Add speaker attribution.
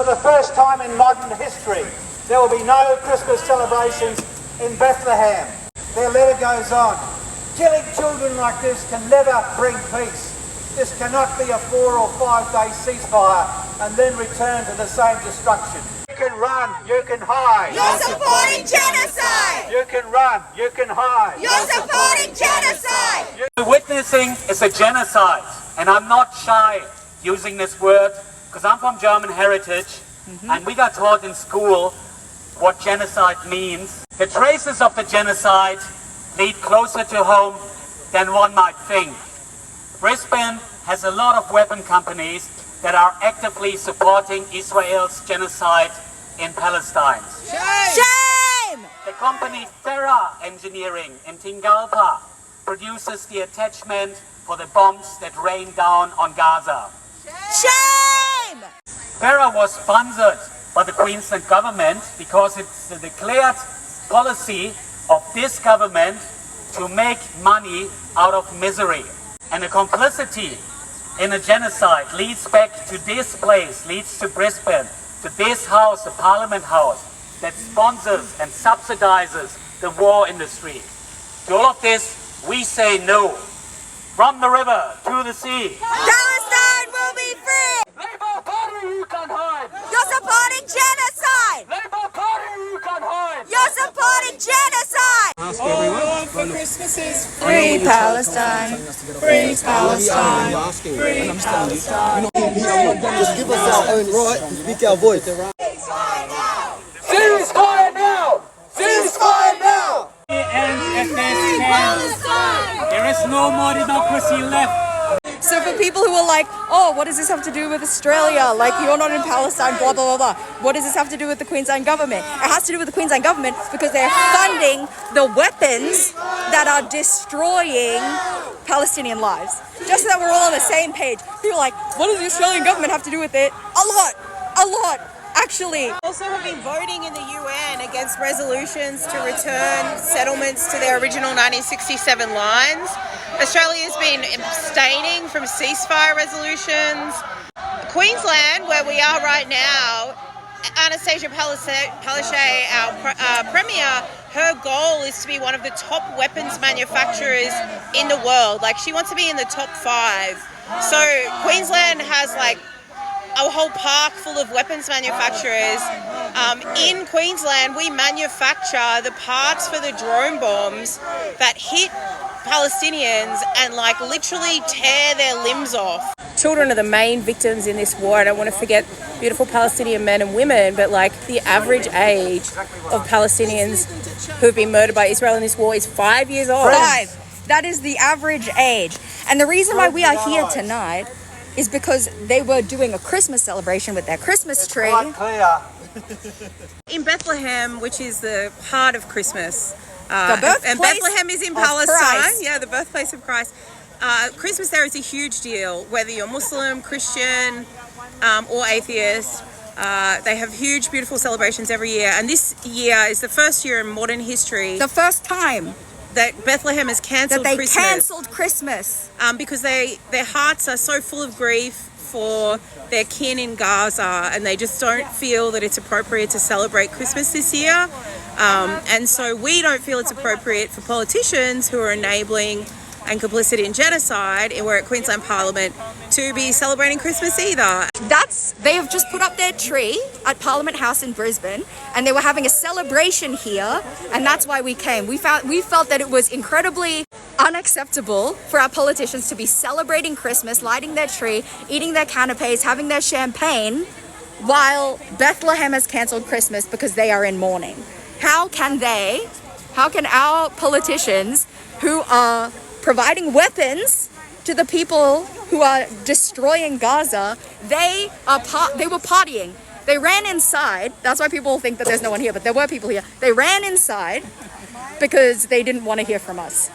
Speaker 1: For the first time in modern history, there will be no Christmas celebrations in Bethlehem. Their letter goes on. Killing children like this can never bring peace. This cannot be a 4 or 5 day ceasefire and then return to the same destruction. You can run, you can hide.
Speaker 2: You're supporting genocide!
Speaker 1: You can run, you can hide.
Speaker 2: You're supporting genocide!
Speaker 3: What we're witnessing is a genocide, and I'm not shy using this word because I'm from German heritage and we got taught in school what genocide means. The traces of the genocide lead closer to home than one might think. Brisbane has a lot of weapon companies that are actively supporting Israel's genocide in Palestine.
Speaker 2: Shame!
Speaker 3: The company Terra Engineering in Tingalpa produces the attachment for the bombs that rain down on Gaza.
Speaker 2: Shame!
Speaker 3: Terra was sponsored by the Queensland government because it's the declared policy of this government to make money out of misery. And the complicity in a genocide leads back to this place, leads to Brisbane, to this house, the Parliament House, that sponsors and subsidizes the war industry. To all of this, we say no. From the river to the sea.
Speaker 2: Palestine will be free!
Speaker 3: Labour Party, you can hide!
Speaker 2: You're supporting genocide!
Speaker 3: Labour Party, you can hide!
Speaker 2: You're supporting genocide!
Speaker 4: All for Christmas is
Speaker 2: Free Palestine! Free Palestine!
Speaker 4: Free Palestine!
Speaker 5: Just give us our own right to speak our voice.
Speaker 3: Ceasefire now!
Speaker 4: Ceasefire now!
Speaker 3: There is no more democracy left.
Speaker 6: So for people who are like, oh, what does this have to do with Australia? Like, you're not in Palestine, blah, blah, blah, blah. What does this have to do with the Queensland government? It has to do with the Queensland government because they're funding the weapons that are destroying Palestinian lives. Just so that we're all on the same page. People are like, what does the Australian government have to do with it? A lot, actually.
Speaker 7: Also have been voting in the UN against resolutions to return settlements to their original 1967 lines. Australia has been abstaining from ceasefire resolutions. Queensland, where we are right now, Anastasia Palaszczuk, our Premier, her goal is to be one of the top weapons manufacturers in the world. Like, she wants to be in the top 5. So Queensland has like a whole park full of weapons manufacturers. In Queensland, we manufacture the parts for the drone bombs that hit Palestinians and like literally tear their limbs off. Children are the main victims in this war. I don't want to forget beautiful Palestinian men and women, but like the average age of Palestinians who have been murdered by Israel in this war is 5 years old.
Speaker 6: 5. That is the average age. And the reason why we are here tonight is because they were doing a Christmas celebration with their Christmas tree.
Speaker 7: In Bethlehem, which is the heart of Christmas,
Speaker 6: The birthplace
Speaker 7: and Bethlehem is in
Speaker 6: of
Speaker 7: Palestine.
Speaker 6: Christ.
Speaker 7: Yeah, the birthplace of Christ. Christmas there is a huge deal, whether you're Muslim, Christian, or atheist. They have huge, beautiful celebrations every year. And this year is the first year in modern history
Speaker 6: The first time
Speaker 7: that Bethlehem has cancelled
Speaker 6: that they
Speaker 7: Christmas.
Speaker 6: cancelled Christmas.
Speaker 7: Because their hearts are so full of grief for their kin in Gaza, and they just don't feel that it's appropriate to celebrate Christmas this year. And so we don't feel it's appropriate for politicians who are enabling and complicit in genocide, and we're at Queensland Parliament, to be celebrating Christmas either.
Speaker 6: They have just put up their tree at Parliament House in Brisbane, and they were having a celebration here, and that's why we came. We felt that it was incredibly unacceptable for our politicians to be celebrating Christmas, lighting their tree, eating their canapes, having their champagne, while Bethlehem has cancelled Christmas because they are in mourning. How can our politicians who are providing weapons to the people who are destroying Gaza, they were partying. They ran inside. That's why people think that there's no one here, but there were people here. They ran inside because they didn't want to hear from us.